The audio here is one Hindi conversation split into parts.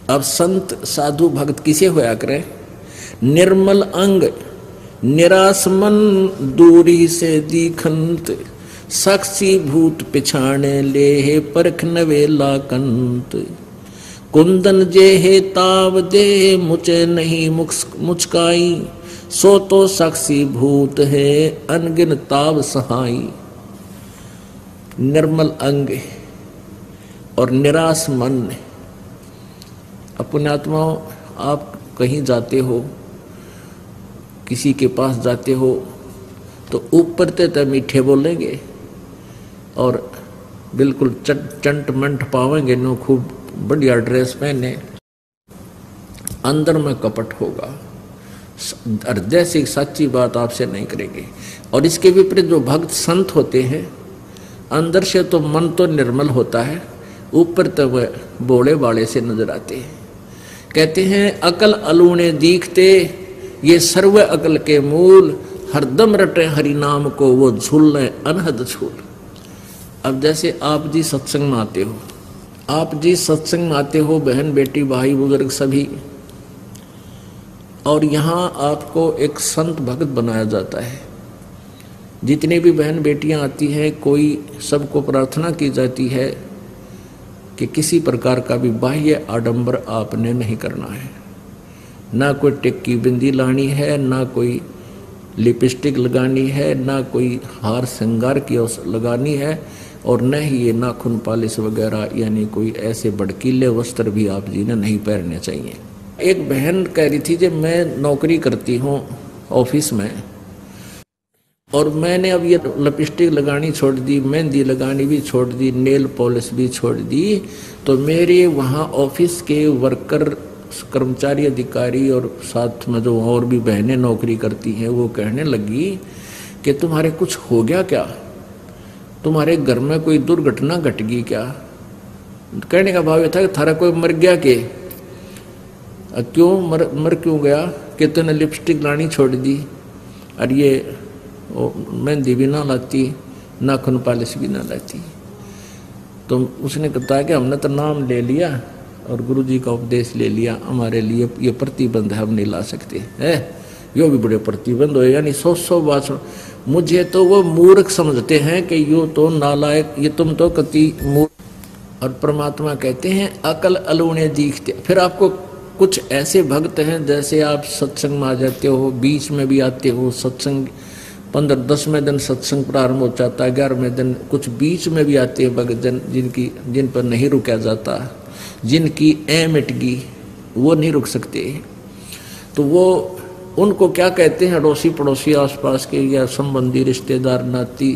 अब संत साधु भक्त किसे होया करे? निर्मल अंग निराश मन दूरी से दीखंत, साक्षी भूत पिछाणे ले हे परख नवेला कंत। कुंदन जे हे ताव दे मुझे नहीं मुचकाई, सो तो साक्षी भूत है अनगिन ताव सहाई। निर्मल अंग और निराश मन। अपने आत्माओं, आप कहीं जाते हो, किसी के पास जाते हो तो ऊपर ते मीठे बोलेंगे और बिल्कुल चंट मंट पावेंगे, नो खूब बढ़िया ड्रेस पहने, अंदर में कपट होगा, हृदय से सच्ची बात आपसे नहीं करेंगे। और इसके विपरीत जो भक्त संत होते हैं, अंदर से तो मन तो निर्मल होता है, ऊपर तो वह बोले बाले से नजर आते हैं। कहते हैं अकल अलूने दीखते, ये सर्व अकल के मूल, हरदम रटे हरि नाम को वो झूल अनहद झूल। अब जैसे आप जी सत्संग में आते हो, आप जी सत्संग में आते हो, बहन बेटी भाई बुजुर्ग सभी, और यहाँ आपको एक संत भक्त बनाया जाता है। जितनी भी बहन बेटियां आती हैं, कोई सबको प्रार्थना की जाती है कि किसी प्रकार का भी बाह्य आडंबर आपने नहीं करना है, ना कोई टिक्की बिंदी लानी है, ना कोई लिपस्टिक लगानी है, ना कोई हार श्रृंगार की लगानी है, और न ही ये नाखून पालिश वगैरह यानी कोई ऐसे भड़कीले वस्त्र भी आप जी ने नहीं पहनने चाहिए। एक बहन कह रही थी जब मैं नौकरी करती हूँ ऑफिस में, और मैंने अब ये लिपस्टिक लगानी छोड़ दी, मेहंदी लगानी भी छोड़ दी, नेल पॉलिश भी छोड़ दी, तो मेरे वहाँ ऑफिस के वर्कर कर्मचारी अधिकारी और साथ में जो और भी बहनें नौकरी करती हैं, वो कहने लगी कि तुम्हारे कुछ हो गया क्या, तुम्हारे घर में कोई दुर्घटना घट गई क्या? कहने का भाव यह था कि थारा कोई मर गया के? क्यों मर क्यों गया? कि तूने लिपस्टिक लानी छोड़ दी, और ये मेहंदी भी ना लाती, नाखून पालिश भी ना लाती। तो उसने कहा कि हमने तो नाम ले लिया और गुरुजी का उपदेश ले लिया, हमारे लिए ये प्रतिबंध है, हम नहीं ला सकते है। यो भी बड़े प्रतिबंध हो, यानी 100 बात। मुझे तो वो मूर्ख समझते हैं कि यो तो नालायक, ये तुम तो कति मूर्ख। और परमात्मा कहते हैं अकल अलूने दीखते। फिर आपको कुछ ऐसे भक्त हैं, जैसे आप सत्संग में आ जाते हो, बीच में भी आते हो, सत्संग 15-10वें दिन सत्संग प्रारंभ हो जाता है, 11वें दिन कुछ बीच में भी आते हैं भक्त जन, जिन पर नहीं रुका जाता, जिनकी मिट गई, वो नहीं रुक सकते। तो वो उनको क्या कहते हैं, अड़ोसी पड़ोसी आसपास के या संबंधी रिश्तेदार नाती,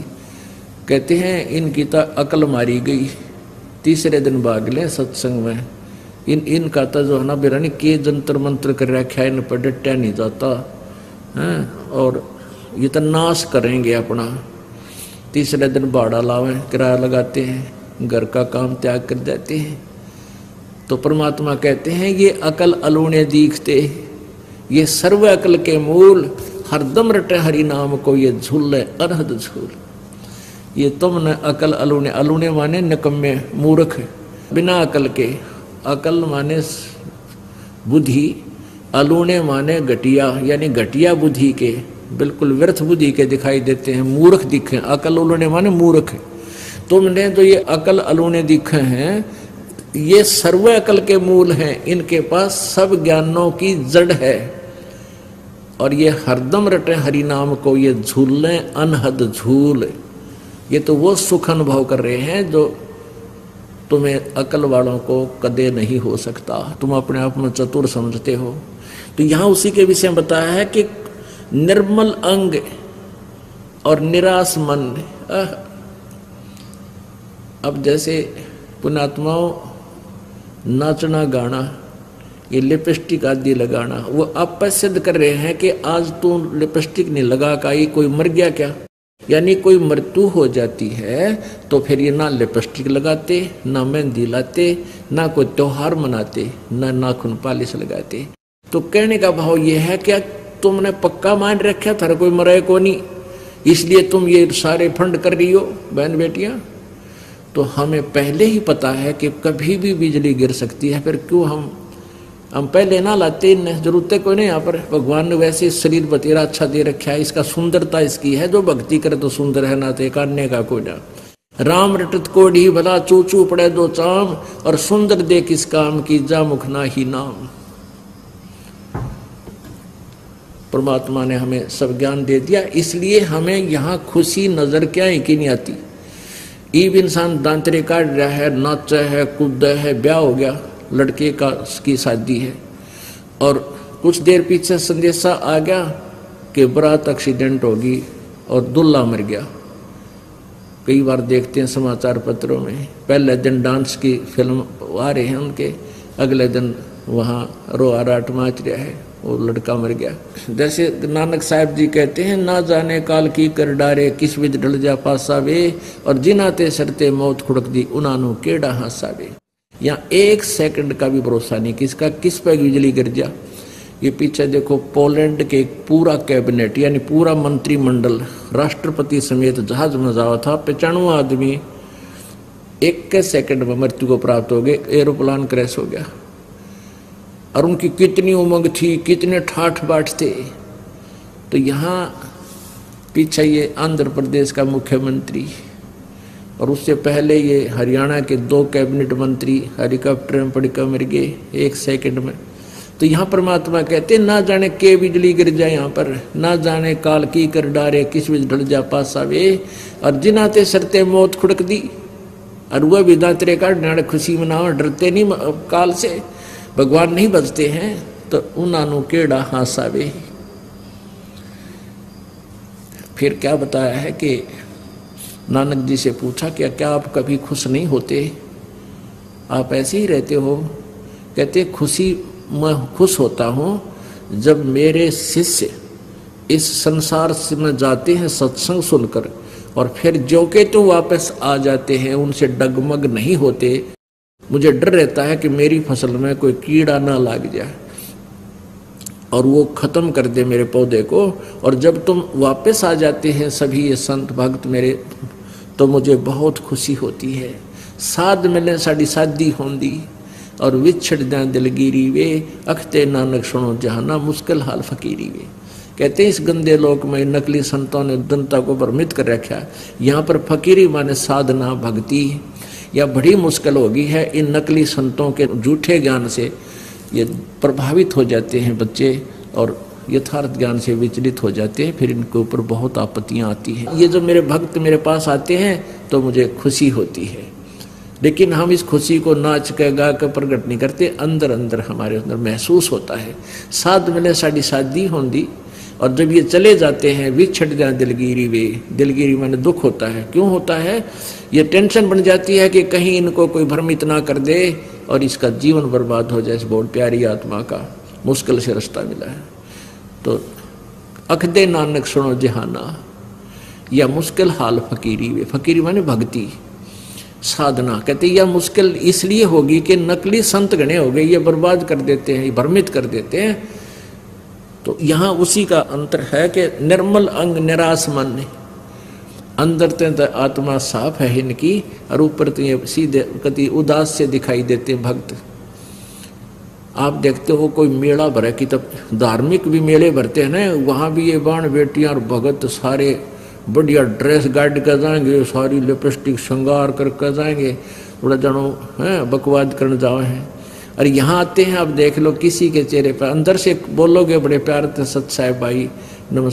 कहते हैं इनकी तो अकल मारी गई, तीसरे दिन भाग लें सत्संग में। इनका तो जो है ना बिरानी के जंतर मंत्र कर रखा है, इन पर डटा नहीं जाता है, और ये तो नाश करेंगे अपना। तीसरे दिन भाड़ा लावें, किराया लगाते हैं, घर का काम त्याग कर देते हैं। तो परमात्मा कहते हैं ये अकल अलूने दीखते, ये सर्व अकल के मूल, हरदम रटे हरि नाम को ये झूल अनहद झूल। ये तुमने अकल अलूने, अलूने माने निकम्मे मूर्ख बिना अकल के, अकल माने बुद्धि, अलूने माने घटिया यानी घटिया बुद्धि के, बिल्कुल व्यर्थ बुद्धि के दिखाई देते हैं, मूर्ख दिखे। अकल अलूने माने मूर्ख। तुमने जो ये अकल अलूने दिखे हैं, ये सर्व अकल के मूल हैं, इनके पास सब ज्ञानों की जड़ है, और ये हरदम रटे हरि नाम को ये झूलें अनहद झूल। ये तो वो सुख अनुभव कर रहे हैं जो तुम्हें अकल वालों को कदे नहीं हो सकता। तुम अपने आप में चतुर समझते हो। तो यहाँ उसी के विषय में बताया है कि निर्मल अंग और निराश मन। अब जैसे पुण्यात्माओं नाचना गाना, ये लिपस्टिक आदि लगाना, वो आप पर सिद्ध कर रहे हैं कि आज तू लिपस्टिक नहीं लगा का ये कोई मर गया क्या? यानी कोई मृत्यु हो जाती है तो फिर ये ना लिपस्टिक लगाते, ना मेहंदी लाते, ना कोई त्योहार मनाते, ना नाखून पालिश लगाते। तो कहने का भाव ये है क्या तुमने पक्का मान रखा था कोई मरे को नहीं, इसलिए तुम ये सारे फंड कर रही हो बहन बेटियां? तो हमें पहले ही पता है कि कभी भी बिजली गिर सकती है, फिर क्यों हम हम पहले ना लाते, इन जरूरत कोई नहीं। यहाँ पर भगवान ने वैसे शरीर बतेरा अच्छा दे रखा है, इसका सुंदरता इसकी है, जो भक्ति करे तो सुंदर है, ना तो काटने का कोई ना। राम रटत कोढ़ी भला चूचू पड़े दो चाम, और सुंदर दे किस काम की जा मुख ना ही नाम। परमात्मा ने हमें सब ज्ञान दे दिया, इसलिए हमें यहाँ खुशी नजर क्या है कि नहीं आती। ईब इंसान दांतरे काट रहा है, नाचा है, कूदा है, ब्याह हो गया, लड़के की शादी है, और कुछ देर पीछे संदेशा आ गया कि बारात एक्सीडेंट होगी और दूल्हा मर गया। कई बार देखते हैं समाचार पत्रों में, पहले दिन डांस की फिल्म आ रहे हैं उनके, अगले दिन वहाँ रोआ राट माच रहा है, वो लड़का मर गया। जैसे नानक साहब जी कहते हैं, ना जाने काल की कर डारे, किस विध ढल जा पासा वे, और जिनाते सरते मौत खुड़क दी, उनानु केड़ा हासा वे। यहाँ 1 सेकंड का भी भरोसा नहीं किसका, किस पर बिजली गिर जा। ये पीछे देखो, पोलैंड के पूरा कैबिनेट यानी पूरा मंत्रिमंडल राष्ट्रपति समेत जहाज में जावा था, 95 आदमी 1 सेकंड में मृत्यु को प्राप्त हो गए, एरोप्लेन क्रैश हो गया। और उनकी कितनी उमंग थी, कितने ठाठ बाट थे। तो यहाँ पीछे ये आंध्र प्रदेश का मुख्यमंत्री, और उससे पहले ये हरियाणा के 2 कैबिनेट मंत्री हेलीकॉप्टर में पड़कर मर गए 1 सेकंड में। तो यहाँ परमात्मा कहते ना जाने के बिजली गिर जाए, यहाँ पर ना जाने काल की कर डारे, किस विध ढल जा पासा वे, और जिनाते सरते मौत खुड़क दी। और वह भी दांतरे काट खुशी मनाओ, डरते नहीं काल से, भगवान नहीं बचते हैं, तो उनानु केड़ा हासा वे। फिर क्या बताया है कि नानक जी से पूछा कि क्या आप कभी खुश नहीं होते, आप ऐसे ही रहते हो। कहते खुशी मैं खुश होता हूँ जब मेरे शिष्य इस संसार से में जाते हैं सत्संग सुनकर, और फिर जो के तो वापस आ जाते हैं, उनसे डगमग नहीं होते। मुझे डर रहता है कि मेरी फसल में कोई कीड़ा ना लग जाए और वो खत्म कर दे मेरे पौधे को। और जब तुम वापस आ जाते हैं सभी ये संत भक्त मेरे, तो मुझे बहुत खुशी होती है। साध मिले साड़ी शादी होंदी, और विछड़ दें दिलगिरी वे, अखते नानक सुनो जहाना मुश्किल हाल फकीरी वे। कहते हैं इस गंदे लोक में नकली संतों ने जनता को भ्रमित कर रखा। यहाँ पर फकीरी माने साधना भक्ति या बड़ी मुश्किल होगी है। इन नकली संतों के झूठे ज्ञान से ये प्रभावित हो जाते हैं बच्चे, और यथार्थ ज्ञान से विचलित हो जाते हैं, फिर इनके ऊपर बहुत आपत्तियां आती हैं। ये जो मेरे भक्त मेरे पास आते हैं तो मुझे खुशी होती है, लेकिन हम इस खुशी को नाच के गा के प्रकट नहीं करते, अंदर अंदर हमारे अंदर महसूस होता है। साध मिले साड़ी शादी होंदी, और जब ये चले जाते हैं विछड़ जाए दिलगिरी वे, दिलगिरी माने दुख होता है। क्यों होता है? ये टेंशन बन जाती है कि कहीं इनको कोई भ्रमित ना कर दे और इसका जीवन बर्बाद हो जाए। इस बहुत प्यारी आत्मा का मुश्किल से रास्ता मिला है। तो अखदे नानक सुनो जहाना, या मुश्किल हाल फकीरी वे, फकीरी माने भक्ति साधना। कहते यह मुश्किल इसलिए होगी कि नकली संत गणे हो गए, ये बर्बाद कर देते हैं, भ्रमित कर देते हैं। तो यहाँ उसी का अंतर है कि निर्मल अंग निराश मन, अंदर तो आत्मा साफ है इनकी, और ऊपर तो ये सीधे कति उदास से दिखाई देते हैं भक्त। आप देखते हो कोई मेला भरे की, तब धार्मिक भी मेले भरते हैं ना, वहाँ भी ये बाण बेटियां और भगत सारे बढ़िया ड्रेस गाड़ कर जाएंगे, सारी लिपस्टिक श्रृंगार करके जाएंगे, थोड़ा जनो है बकवाद करने जाए हैं। और यहाँ आते हैं, आप देख लो किसी के चेहरे पर अंदर से बोलोगे बड़े प्यार से, सत साहेब भाई नमस्कार।